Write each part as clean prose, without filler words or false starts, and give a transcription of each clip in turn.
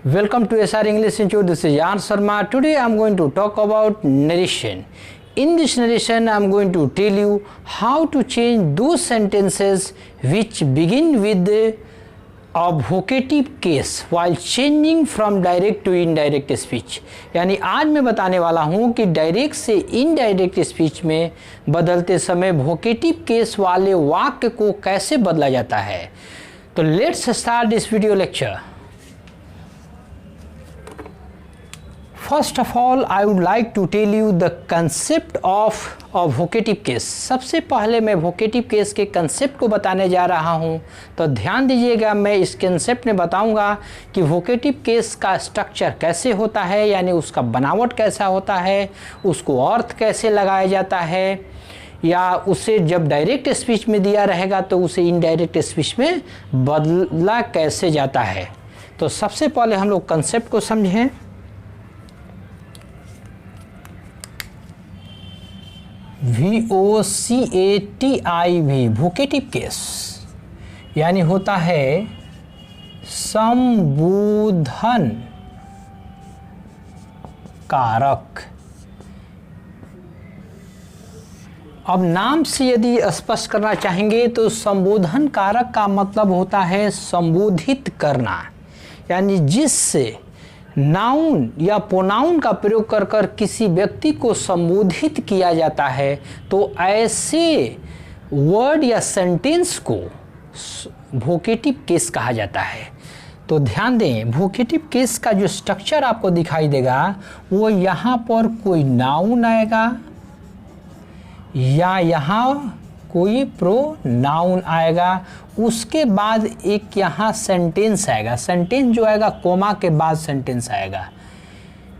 Welcome to SR English Institute. This is Yan Sharma. Today I am going to talk about narration. In this narration I am going to tell you how to change those sentences which begin with a vocative case while changing from direct to indirect speech. यानी आज मैं बताने वाला हूँ कि direct से indirect speech में बदलते समय वोकेटिव केस वाले वाक्य को कैसे बदला जाता है. तो let's start this video lecture. First of all, I would like to tell you the concept of a vocative case. सबसे पहले मैं vocative case के concept को बताने जा रहा हूँ. तो ध्यान दीजिएगा, मैं इस concept में बताऊँगा कि vocative case का structure कैसे होता है, यानी उसका बनावट कैसा होता है, उसको अर्थ कैसे लगाया जाता है, या उसे जब डायरेक्ट स्पीच में दिया रहेगा तो उसे इनडायरेक्ट स्पीच में बदला कैसे जाता है. तो सबसे पहले हम लोग कंसेप्ट को समझें. VOCATIV वोकेटिव केस यानी होता है संबोधन कारक. अब नाम से यदि स्पष्ट करना चाहेंगे तो संबोधन कारक का मतलब होता है संबोधित करना, यानी जिससे नाउन या प्रोनाउन का प्रयोग कर कर किसी व्यक्ति को संबोधित किया जाता है, तो ऐसे वर्ड या सेंटेंस को वोकेटिव केस कहा जाता है. तो ध्यान दें, वोकेटिव केस का जो स्ट्रक्चर आपको दिखाई देगा वो यहाँ पर कोई नाउन आएगा या यहाँ कोई प्रोनाउन आएगा, उसके बाद एक यहाँ सेंटेंस आएगा. सेंटेंस जो आएगा कोमा के बाद सेंटेंस आएगा,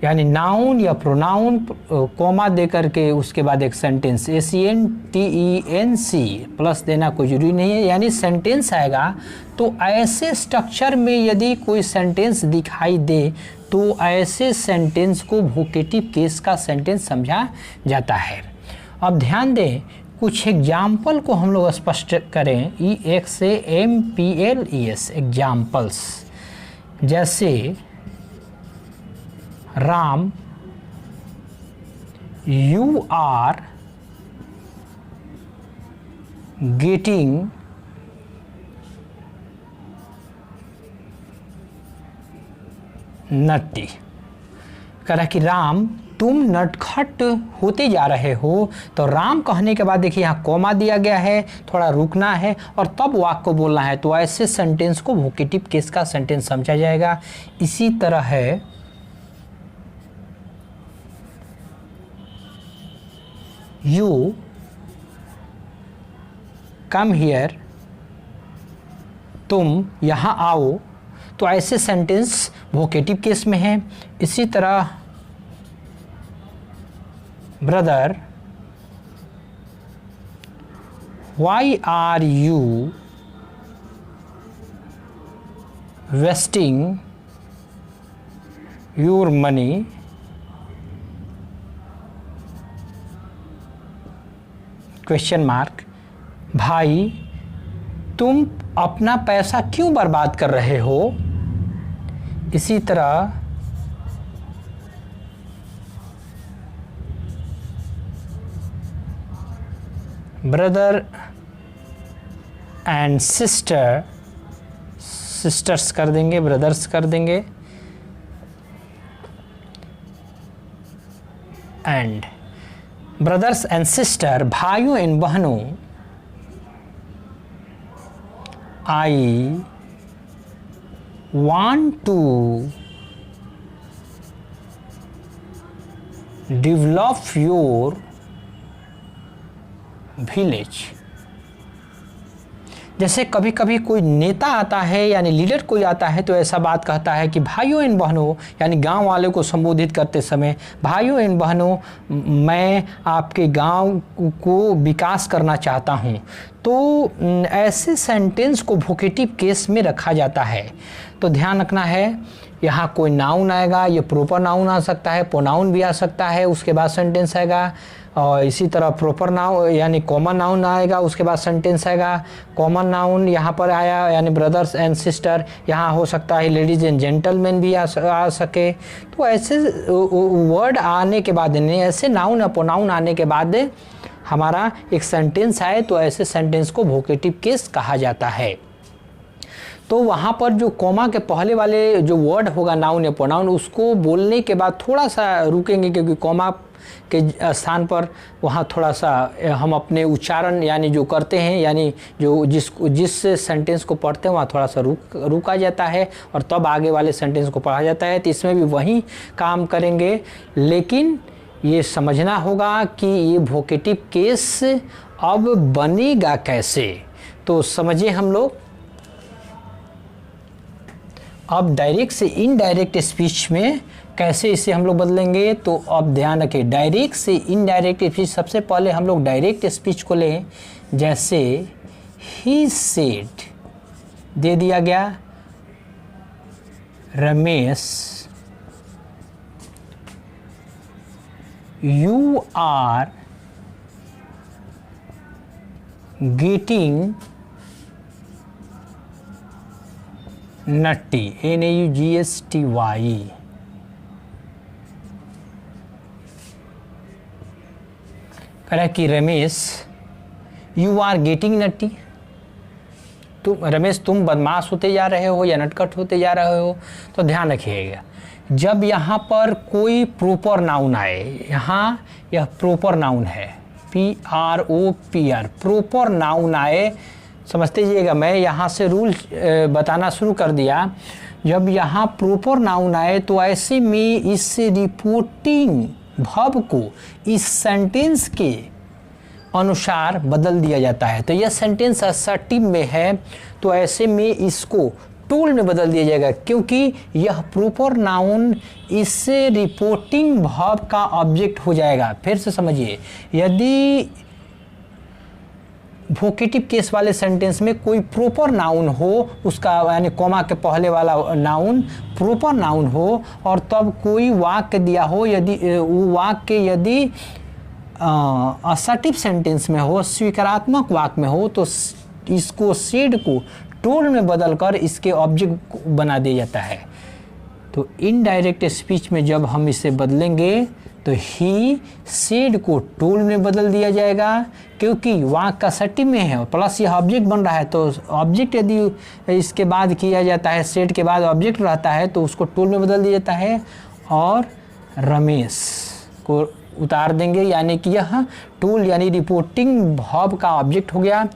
यानी नाउन या प्रोनाउन कोमा दे करके उसके बाद एक सेंटेंस. SENTENC प्लस देना कोई जरूरी नहीं है, यानी सेंटेंस आएगा. तो ऐसे स्ट्रक्चर में यदि कोई सेंटेंस दिखाई दे तो ऐसे सेंटेंस को वोकेटिव केस का सेंटेंस समझा जाता है. अब ध्यान दें, कुछ एग्जाम्पल को हम लोग स्पष्ट करें. EXAMPLES एग्जाम्पल्स, जैसे Ram you are getting naughty. कह रहा कि राम तुम नटखट होते जा रहे हो. तो राम कहने के बाद देखिए यहाँ कोमा दिया गया है, थोड़ा रुकना है और तब वाक्य को बोलना है. तो ऐसे सेंटेंस को वोकेटिव केस का सेंटेंस समझा जाएगा. इसी तरह है यू कम हियर, तुम यहाँ आओ. तो ऐसे सेंटेंस वोकेटिव केस में है. इसी तरह brother why are you wasting your money question mark. भाई तुम अपना पैसा क्यों बर्बाद कर रहे हो. इसी तरह ब्रदर एंड सिस्टर, सिस्टर्स कर देंगे, ब्रदर्स कर देंगे. एंड ब्रदर्स एंड सिस्टर, भाइयों एंड बहनों. I want to develop your village. जैसे कभी कभी कोई नेता आता है, यानी लीडर कोई आता है, तो ऐसा बात कहता है कि भाइयों एंड बहनों, यानी गांव वाले को संबोधित करते समय, भाइयों एंड बहनों मैं आपके गांव को विकास करना चाहता हूं. तो ऐसे सेंटेंस को वोकेटिव केस में रखा जाता है. तो ध्यान रखना है, यहाँ कोई नाउन आएगा, ये प्रॉपर नाउन आ सकता है, प्रोनाउन भी आ सकता है, उसके बाद सेंटेंस आएगा. और इसी तरह प्रॉपर नाउन यानी कॉमन नाउन आएगा, उसके बाद सेंटेंस आएगा। कॉमन नाउन यहाँ पर आया यानी ब्रदर्स एंड सिस्टर, यहाँ हो सकता है लेडीज एंड जेंटलमैन भी आ सके। तो ऐसे वर्ड आने के बाद यानी ऐसे नाउन या प्रोनाउन आने के बाद हमारा एक सेंटेंस आए तो ऐसे सेंटेंस को वोकेटिव केस कहा जाता है। तो वहाँ पर जो कॉमा के पहले वाले जो वर्ड होगा नाउन या प्रोनाउन, उसको बोलने के बाद थोड़ा सा रुकेंगे, क्योंकि कॉमा के स्थान पर वहाँ थोड़ा सा हम अपने उच्चारण यानी जो करते हैं, यानी जो जिस सेंटेंस को पढ़ते हैं वहाँ थोड़ा सा रुका जाता है और तब आगे वाले सेंटेंस को पढ़ा जाता है। तो इसमें भी वही काम करेंगे, लेकिन ये समझना होगा कि ये वोकेटिव केस अब बनेगा कैसे। तो समझिए हम लोग अब डायरेक्ट से इनडायरेक्ट स्पीच में कैसे इसे हम लोग बदलेंगे। तो अब ध्यान रखें, डायरेक्ट से इनडायरेक्ट स्पीच, सबसे पहले हम लोग डायरेक्ट स्पीच को लें। जैसे ही सेड दे दिया गया, Ramesh you are getting naughty, NAUGSTY। कह रहा कि Ramesh you are getting naughty, Ramesh तुम बदमाश होते जा रहे हो या नटखट होते जा रहे हो। तो ध्यान रखिएगा, जब यहाँ पर कोई प्रॉपर नाउन आए, यहाँ यह प्रॉपर नाउन है, PROPR, प्रॉपर नाउन आए, समझते जाइएगा। मैं यहाँ से रूल बताना शुरू कर दिया। जब यहाँ प्रॉपर नाउन आए तो ऐसे में इस रिपोर्टिंग वर्ब को इस सेंटेंस के अनुसार बदल दिया जाता है। तो यह सेंटेंस असर्टिव में है तो ऐसे में इसको टूल में बदल दिया जाएगा, क्योंकि यह प्रॉपर नाउन इस रिपोर्टिंग वर्ब का ऑब्जेक्ट हो जाएगा। फिर से समझिए, यदि वोकेटिव केस वाले सेंटेंस में कोई प्रॉपर नाउन हो, उसका यानी कॉमा के पहले वाला नाउन प्रॉपर नाउन हो, और तब कोई वाक्य दिया हो, यदि वो वाक्य यदि असर्टिव सेंटेंस में हो, स्वीकारात्मक वाक्य में हो, तो इसको सेड को टोल में बदलकर इसके ऑब्जेक्ट बना दिया जाता है। तो इनडायरेक्ट स्पीच में जब हम इसे बदलेंगे तो ही सेड को टोल में बदल दिया जाएगा, क्योंकि वाक्य का असर्टिव में है प्लस यह ऑब्जेक्ट बन रहा है। तो ऑब्जेक्ट यदि इसके बाद किया जाता है, सेड के बाद ऑब्जेक्ट रहता है, तो उसको टोल में बदल दिया जाता है और रमेश को उतार देंगे, यानी कि यह टूल यानी रिपोर्टिंग वर्ब का ऑब्जेक्ट हो गया।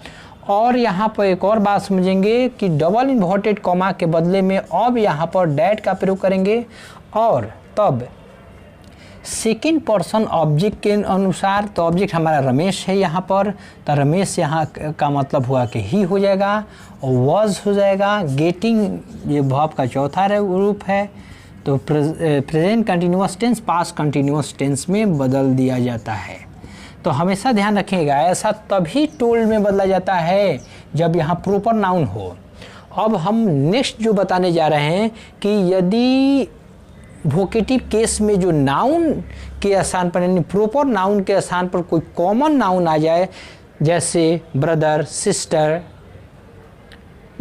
और यहाँ पर एक और बात समझेंगे कि डबल इन्वर्टेड कॉमा के बदले में अब यहाँ पर डैट का प्रयोग करेंगे, और तब सेकेंड पर्सन ऑब्जेक्ट के अनुसार, तो ऑब्जेक्ट हमारा रमेश है यहाँ पर, तो रमेश यहाँ का मतलब हुआ कि ही हो जाएगा और वॉज हो जाएगा। गेटिंग ये वर्ब का चौथा रूप है, तो present continuous tense past continuous tense में बदल दिया जाता है। तो हमेशा ध्यान रखिएगा, ऐसा तभी टोल्ड में बदला जाता है जब यहाँ प्रॉपर नाउन हो। अब हम नेक्स्ट जो बताने जा रहे हैं कि यदि वोकेटिव केस में जो नाउन के स्थान पर यानी प्रॉपर नाउन के स्थान पर कोई कॉमन नाउन आ जाए, जैसे ब्रदर, सिस्टर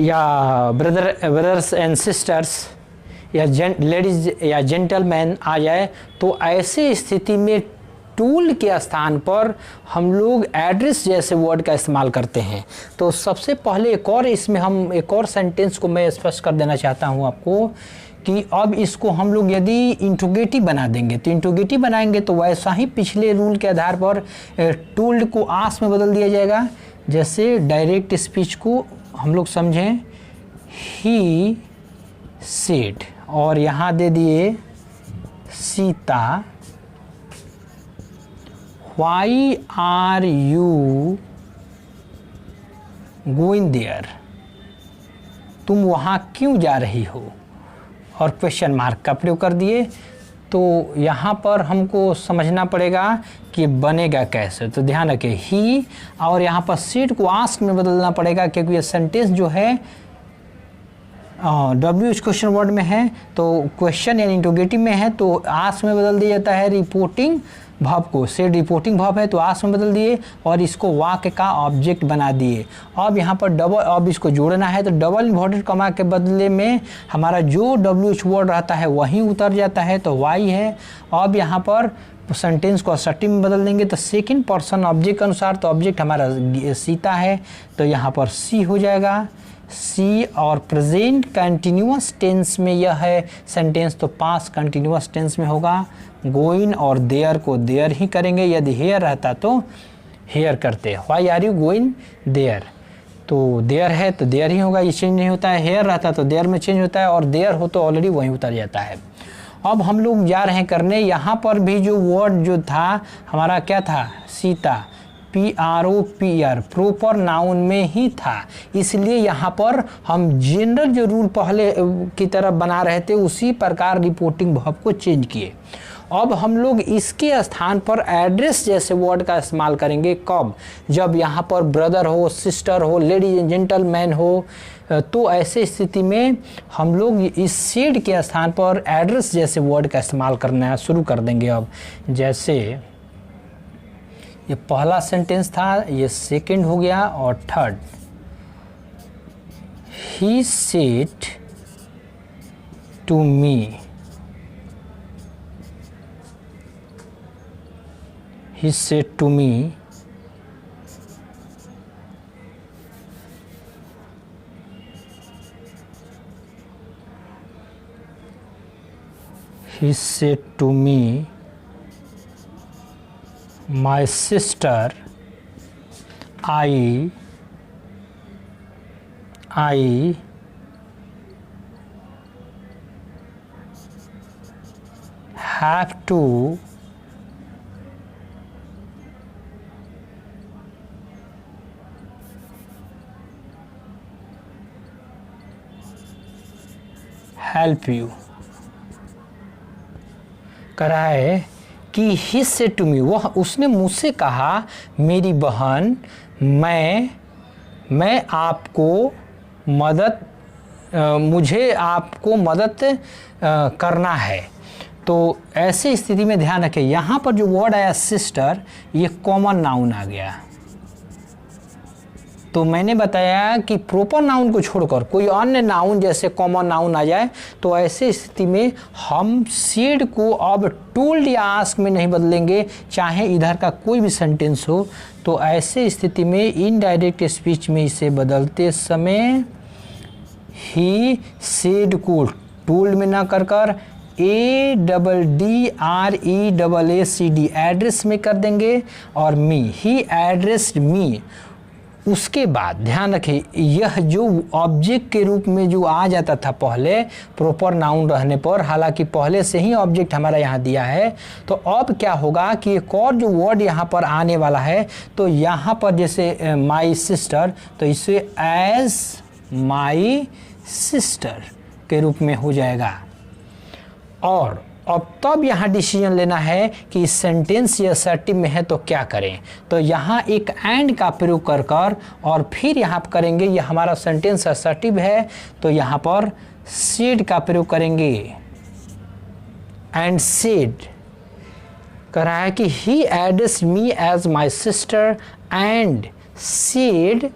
या ब्रदर्स एंड सिस्टर्स या लेडीज या जेंटलमैन आ जाए, तो ऐसे स्थिति में टूल के स्थान पर हम लोग एड्रेस जैसे वर्ड का इस्तेमाल करते हैं। तो सबसे पहले इसमें एक और सेंटेंस को मैं स्पष्ट कर देना चाहता हूँ आपको कि अब इसको हम लोग यदि इंट्रोगेटिव बना देंगे, तो इंट्रोगेटिव बनाएंगे तो वैसा ही पिछले रूल के आधार पर टूल्ड को आस में बदल दिया जाएगा। जैसे डायरेक्ट स्पीच को हम लोग समझें, ही सेड, और यहाँ दे दिए Sita, Why are you going there? तुम वहाँ क्यों जा रही हो, और क्वेश्चन मार्क का प्रयोग कर दिए। तो यहाँ पर हमको समझना पड़ेगा कि बनेगा कैसे। तो ध्यान रखें, ही और यहाँ पर सेड को आस्क में बदलना पड़ेगा, क्योंकि ये सेंटेंस जो है WH क्वेश्चन वर्ड में है तो क्वेश्चन यानी इंटरोगेटिव में है तो आस्क में बदल दिया जाता है रिपोर्टिंग वर्ब को। सेड रिपोर्टिंग वर्ब है तो आस्क में बदल दिए और इसको वाक्य का ऑब्जेक्ट बना दिए। अब यहाँ पर डबल, अब इसको जोड़ना है तो डबल इन्वर्टेड कॉमा के बदले में हमारा जो WH वर्ड रहता है वहीं उतर जाता है तो वाई है। अब यहाँ पर सेंटेंस को असर्टिव में बदल देंगे तो सेकंड पर्सन ऑब्जेक्ट के अनुसार, तो ऑब्जेक्ट हमारा सीता है तो यहाँ पर सी हो जाएगा सी। और प्रेजेंट कंटिन्यूअस टेंस में यह है सेंटेंस तो पास्ट कंटिन्यूअस टेंस में होगा। गोइंग और देयर को देयर ही करेंगे, यदि हेयर रहता तो हेयर करते। Why are you going there, तो देयर है तो देयर ही होगा, ये चेंज नहीं होता है। हेयर रहता तो देयर में चेंज होता है और देयर हो तो ऑलरेडी वहीं उतर जाता है। अब हम लोग जा रहे हैं करने, यहाँ पर भी जो वर्ड जो था हमारा क्या था, सीता, PROPR प्रॉपर नाउन में ही था, इसलिए यहाँ पर हम जनरल जो रूल पहले की तरफ बना रहे थे उसी प्रकार रिपोर्टिंग वर्ब को चेंज किए। अब हम लोग इसके स्थान पर एड्रेस जैसे वर्ड का इस्तेमाल करेंगे कब, जब यहाँ पर ब्रदर हो, सिस्टर हो, लेडीज एंड जेंटलमैन हो, तो ऐसे स्थिति में हम लोग इस सेड के स्थान पर एड्रेस जैसे वर्ड का इस्तेमाल करना शुरू कर देंगे। अब जैसे ये पहला सेंटेंस था, ये सेकंड हो गया और third, he said to me, he said to me, he said to me, my sister, I have to help you. कह रहा है कि ही सेड टू मी, वह उसने मुझसे कहा मेरी बहन, मैं आपको मदद, मुझे आपको मदद करना है। तो ऐसे स्थिति में ध्यान रखें, यहाँ पर जो वर्ड आया सिस्टर, ये कॉमन नाउन आ गया। तो मैंने बताया कि प्रॉपर नाउन को छोड़कर कोई अन्य नाउन जैसे कॉमन नाउन आ जाए तो ऐसे स्थिति में हम सेड को अब टोल्ड या आस्क में नहीं बदलेंगे, चाहे इधर का कोई भी सेंटेंस हो। तो ऐसे स्थिति में इनडायरेक्ट स्पीच में इसे बदलते समय ही सेड को टोल्ड में ना कर ADDREAACD एड्रेस में कर देंगे और मी, ही एड्रेस्ड मी। उसके बाद ध्यान रखें, यह जो ऑब्जेक्ट के रूप में जो आ जाता था पहले प्रॉपर नाउन रहने पर, हालांकि पहले से ही ऑब्जेक्ट हमारा यहाँ दिया है, तो अब क्या होगा कि एक और जो वर्ड यहाँ पर आने वाला है, तो यहाँ पर जैसे माई सिस्टर, तो इसे एज माई सिस्टर के रूप में हो जाएगा। और अब तब यहाँ डिसीजन लेना है कि इस सेंटेंस या असर्टिव में है तो क्या करें। तो यहाँ एक एंड का प्रयोग कर और फिर यहाँ पर करेंगे, यह हमारा सेंटेंस असर्टिव है तो यहाँ पर सेड का प्रयोग करेंगे। एंड सेड कह रहा है कि he addressed me as my sister and said,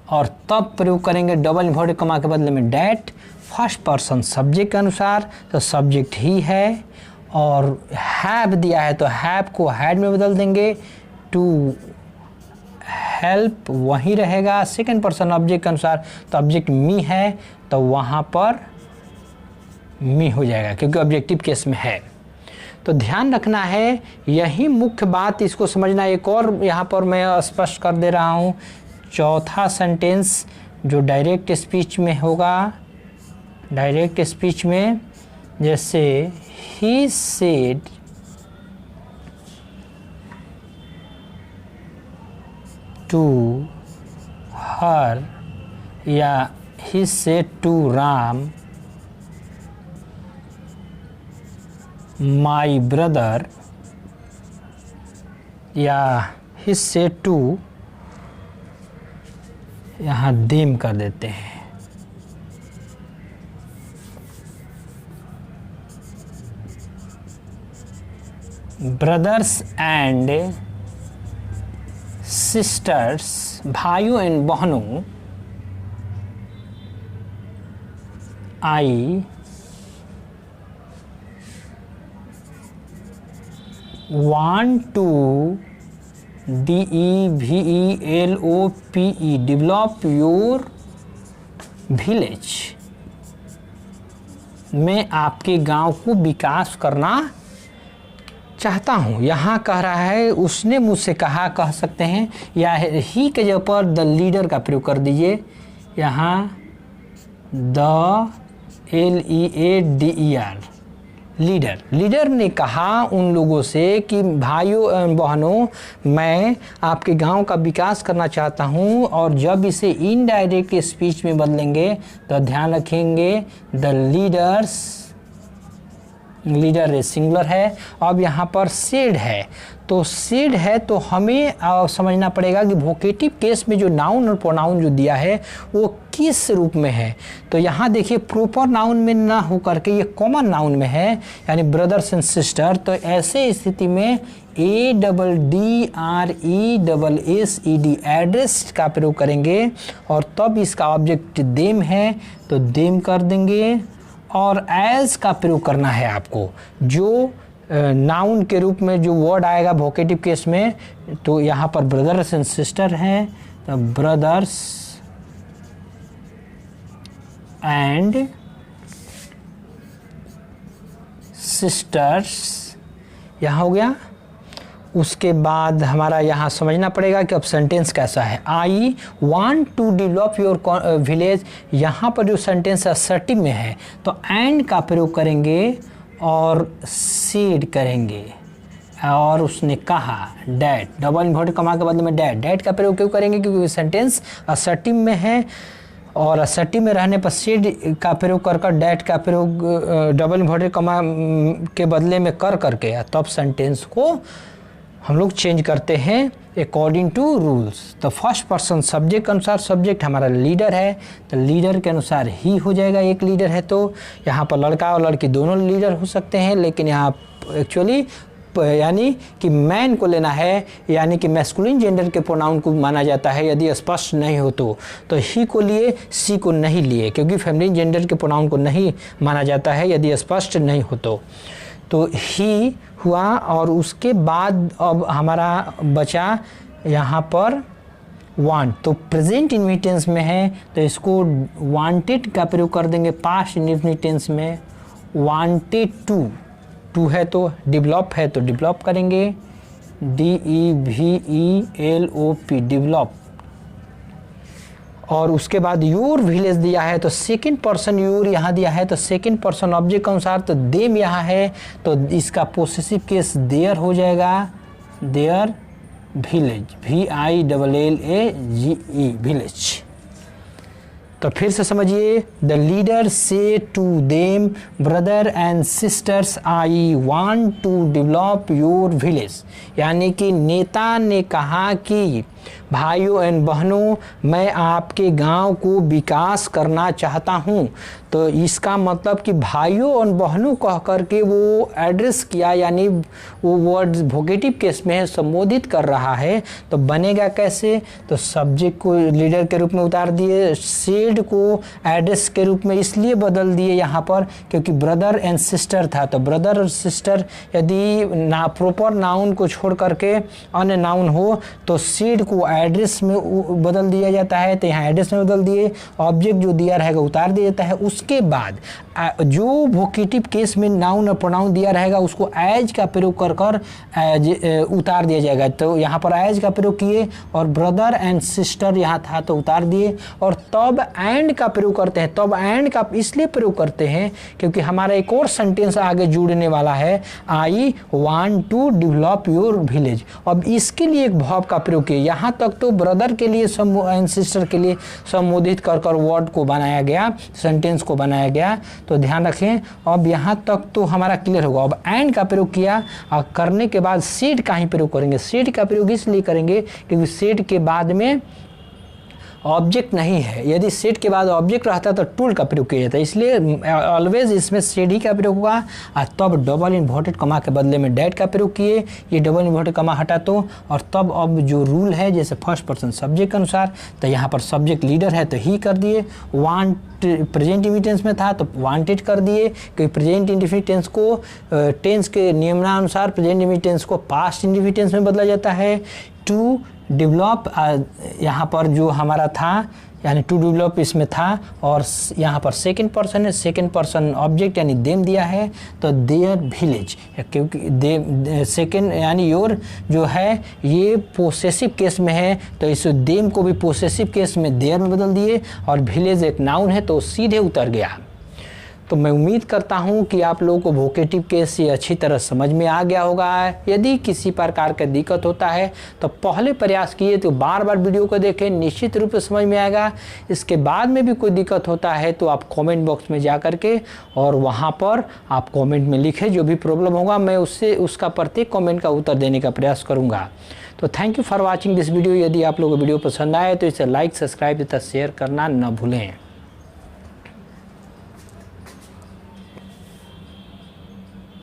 और तब प्रयोग करेंगे डबल इन्वर्टेड कॉमा के बदले में डैट, फर्स्ट पर्सन सब्जेक्ट के अनुसार, तो सब्जेक्ट ही है। और हैव दिया है तो हैव को हैड में बदल देंगे, टू हेल्प वहीं रहेगा। सेकंड पर्सन ऑब्जेक्ट के अनुसार तो ऑब्जेक्ट मी है तो वहाँ पर मी हो जाएगा क्योंकि ऑब्जेक्टिव केस में है। तो ध्यान रखना है, यही मुख्य बात, इसको समझना। एक और यहाँ पर मैं स्पष्ट कर दे रहा हूँ, चौथा सेंटेंस जो डायरेक्ट स्पीच में होगा, डायरेक्ट स्पीच में जैसे ही सेड टू हर या he said to Ram my brother, या ही सेड टू, यहाँ देम कर देते हैं, ब्रदर्स एंड सिस्टर्स, भाइयों एंड बहनों, I want to develop your village, मैं आपके गांव को विकास करना चाहता हूँ। यहाँ कह रहा है उसने मुझसे कहा, कह सकते हैं, या ही के जगह पर द लीडर का प्रयोग कर दीजिए। यहाँ द LEADER, लीडर ने कहा उन लोगों से कि भाइयों एवं बहनों, मैं आपके गांव का विकास करना चाहता हूं। और जब इसे इनडायरेक्ट स्पीच में बदलेंगे तो ध्यान रखेंगे द लीडर सिंगुलर है। अब यहाँ पर सेड है, तो सेड है तो हमें समझना पड़ेगा कि वोकेटिव केस में जो नाउन और प्रोनाउन जो दिया है वो किस रूप में है। तो यहाँ देखिए प्रॉपर नाउन में ना हो करके ये कॉमन नाउन में है, यानी ब्रदर्स एंड सिस्टर। तो ऐसे स्थिति में ADDRESSED एड्रेस का प्रयोग करेंगे और तब इसका ऑब्जेक्ट देम है तो देम कर देंगे। और एज का प्रयोग करना है आपको, जो नाउन के रूप में जो वर्ड आएगा वोकेटिव केस में, तो यहाँ पर ब्रदर्स एंड सिस्टर हैं तो ब्रदर्स एंड सिस्टर्स यहाँ हो गया। उसके बाद हमारा यहाँ समझना पड़ेगा कि अब सेंटेंस कैसा है। I want to develop your village, यहाँ पर जो सेंटेंस असर्टिव में है तो एंड का प्रयोग करेंगे और सेड करेंगे। और उसने कहा डैट, डबल इन्वर्टेड कॉमा के बदले में डैट का प्रयोग क्यों करेंगे, क्योंकि सेंटेंस असर्टिव में है और असर्टिव में रहने पर सेड का प्रयोग कर डैट का प्रयोग डबल इन्वर्टेड कॉमा के बदले में करके तब सेंटेंस को हम लोग चेंज करते हैं अकॉर्डिंग टू रूल्स। तो फर्स्ट पर्सन सब्जेक्ट के अनुसार, सब्जेक्ट हमारा लीडर है तो लीडर के अनुसार ही हो जाएगा। एक लीडर है तो यहाँ पर लड़का और लड़की दोनों लीडर हो सकते हैं, लेकिन यहाँ एक्चुअली यानी कि मैन को लेना है, यानी कि मैस्कुलिन जेंडर के प्रोनाउन को माना जाता है यदि स्पष्ट नहीं हो तो ही को लिए, सी को नहीं लिए, क्योंकि फेमिनिन जेंडर के प्रोनाउन को नहीं माना जाता है यदि स्पष्ट नहीं हो तो ही हुआ। और उसके बाद अब हमारा बचा यहाँ पर वांट, तो प्रेजेंट इंडेफिनिट टेंस में है तो इसको वांटेड का प्रयोग कर देंगे पास्ट इंडेफिनिट टेंस में। वांटेड टू है तो डेवलप है तो डेवलप करेंगे, DEVELOP डेवलप। और उसके बाद योर विलेज दिया है तो सेकंड पर्सन योर यहाँ दिया है तो सेकंड पर्सन ऑब्जेक्ट के अनुसार तो देम यहाँ है तो इसका पोसेसिव केस देयर हो जाएगा, देयर विलेज, VILLAGE विलेज। तो फिर से समझिए, the leader said to them brother and sisters I want to develop your village, यानी कि नेता ने कहा कि भाइयों एंड बहनों, मैं आपके गांव को विकास करना चाहता हूं। तो इसका मतलब कि भाइयों और बहनों कह करके वो एड्रेस किया, यानी वो वर्ड वोकेटिव केस में संबोधित कर रहा है। तो बनेगा कैसे, तो सब्जेक्ट को लीडर के रूप में उतार दिए, सेड को एड्रेस के रूप में इसलिए बदल दिए यहाँ पर क्योंकि ब्रदर एंड सिस्टर था। तो ब्रदर और सिस्टर यदि ना प्रॉपर नाउन को छोड़ करके अन्य नाउन हो तो सेड को एड्रेस में बदल दिया जाता है। तो यहाँ एड्रेस में बदल दिए, ऑब्जेक्ट जो दिया रहेगा उतार दिया जाता है। उसके बाद जो वोकेटिव केस में नाउन और प्रोनाउन दिया रहेगा उसको एज का प्रयोग कर उतार दिया जाएगा। तो यहाँ पर एज का प्रयोग किए और ब्रदर एंड सिस्टर यहाँ था तो उतार दिए। और तब एंड का प्रयोग करते हैं। तब एंड का इसलिए प्रयोग करते हैं क्योंकि हमारा एक और सेंटेंस आगे जुड़ने वाला है, I want to develop your village. अब इसके लिए एक भाव का प्रयोग किए। यहाँ तक तो ब्रदर के लिए एंड सिस्टर के लिए संबोधित कर वर्ड को बनाया गया, सेंटेंस को बनाया गया। तो ध्यान रखें, अब यहाँ तक तो हमारा क्लियर होगा। अब एंड का प्रयोग किया और करने के बाद सेड का ही प्रयोग करेंगे। सेड का प्रयोग इसलिए करेंगे क्योंकि सेड के बाद में ऑब्जेक्ट नहीं है। यदि सेड के बाद ऑब्जेक्ट रहता तो टूल का प्रयोग किया जाता है, इसलिए ऑलवेज इसमें सेड ही का प्रयोग होगा। और तब डबल इन्वर्टेड कमा के बदले में डैट का प्रयोग किए, ये डबल इन्वर्टेड कमा हटा तो, और तब अब जो रूल है जैसे फर्स्ट पर्सन सब्जेक्ट के अनुसार, तो यहाँ पर सब्जेक्ट लीडर है तो ही कर दिए, वांट प्रेजेंट इंडिफिनिट में था तो वांटेड कर दिए, क्योंकि प्रेजेंट इंडिफिनिट टेंस को टेंस के नियमानुसार प्रेजेंट इंडिफिनिट टेंस को पास्ट इंडिफिनिट टेंस में बदला जाता है। टू डेवलप यहाँ पर जो हमारा था यानी टू डेवलप इसमें था, और यहाँ पर सेकंड पर्सन है, सेकंड पर्सन ऑब्जेक्ट यानी देम दिया है तो देयर विलेज, क्योंकि दे सेकंड यानी योर जो है ये पोसेसिव केस में है तो इस देम को भी पोसेसिव केस में देयर में बदल दिए, और विलेज एक नाउन है तो सीधे उतर गया। तो मैं उम्मीद करता हूँ कि आप लोगों को वोकेटिव केस ये अच्छी तरह समझ में आ गया होगा। यदि किसी प्रकार का दिक्कत होता है तो पहले प्रयास किए तो बार बार वीडियो को देखें, निश्चित रूप से समझ में आएगा। इसके बाद में भी कोई दिक्कत होता है तो आप कमेंट बॉक्स में जा कर के और वहाँ पर आप कमेंट में लिखें, जो भी प्रॉब्लम होगा मैं उसका प्रत्येक कमेंट का उत्तर देने का प्रयास करूँगा। तो thank you for watching this video. यदि आप लोगों को वीडियो पसंद आए तो इसे लाइक, सब्सक्राइब तथा शेयर करना न भूलें।